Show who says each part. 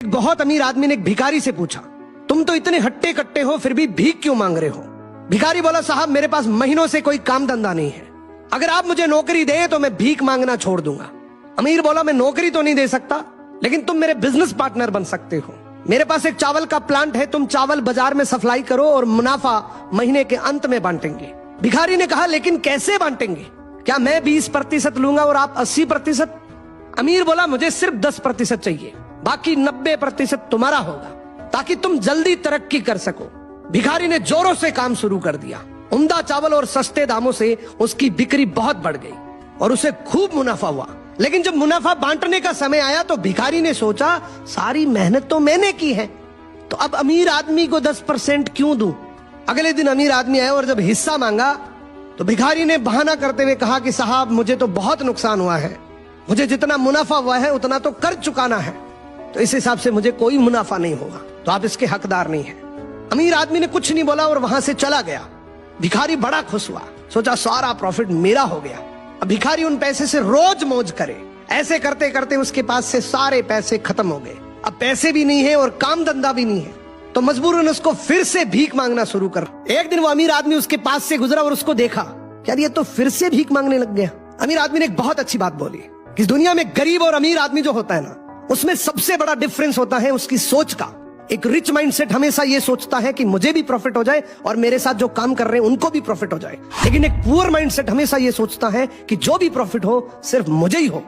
Speaker 1: बहुत अमीर आदमी ने एक भिखारी से पूछा, तुम तो इतने हट्टे कट्टे हो फिर भी भीख क्यों मांग रहे हो? भिखारी बोला, साहब मेरे पास महीनों से कोई काम धंधा नहीं है, अगर आप मुझे नौकरी दे तो मैं भीख मांगना छोड़ दूंगा। अमीर बोला, मैं नौकरी तो नहीं दे सकता, लेकिन तुम मेरे बिजनेस पार्टनर बन सकते हो। मेरे पास एक चावल का प्लांट है, तुम चावल बाजार में सप्लाई करो और मुनाफा महीने के अंत में बांटेंगे। भिखारी ने कहा, लेकिन कैसे बांटेंगे? क्या मैं 20% लूंगा और आप 80%? अमीर बोला, मुझे सिर्फ 10% चाहिए, बाकी 90% तुम्हारा होगा, ताकि तुम जल्दी तरक्की कर सको। भिखारी ने जोरों से काम शुरू कर दिया। उम्दा चावल और सस्ते दामों से उसकी बिक्री बहुत बढ़ गई और उसे खूब मुनाफा हुआ। लेकिन जब मुनाफा बांटने का समय आया तो भिखारी ने सोचा, सारी मेहनत तो मैंने की है, तो अब अमीर आदमी को 10% क्यों दूं? अगले दिन अमीर आदमी आया और जब हिस्सा मांगा तो भिखारी ने बहाना करते हुए कहा कि साहब मुझे तो बहुत नुकसान हुआ है, मुझे जितना मुनाफा हुआ है उतना तो कर चुकाना है, तो इस हिसाब से मुझे कोई मुनाफा नहीं होगा, तो आप इसके हकदार नहीं हैं। अमीर आदमी ने कुछ नहीं बोला और वहां से चला गया। भिखारी बड़ा खुश हुआ, सोचा सारा प्रॉफिट मेरा हो गया, अब भिखारी उन पैसे से रोज मौज करे। ऐसे करते करते उसके पास से सारे पैसे खत्म हो गए। अब पैसे भी नहीं है और काम धंधा भी नहीं है, तो मजबूरन उसको फिर से भीख मांगना शुरू कर। एक दिन वो अमीर आदमी उसके पास से गुजरा और उसको देखा, यार ये तो फिर से भीख मांगने लग गया। अमीर आदमी ने एक बहुत अच्छी बात बोली कि दुनिया में गरीब और अमीर आदमी जो होता है ना, उसमें सबसे बड़ा डिफरेंस होता है उसकी सोच का। एक रिच माइंडसेट हमेशा ये सोचता है कि मुझे भी प्रॉफिट हो जाए और मेरे साथ जो काम कर रहे हैं उनको भी प्रॉफिट हो जाए, लेकिन एक पुअर माइंडसेट हमेशा ये सोचता है कि जो भी प्रॉफिट हो सिर्फ मुझे ही हो।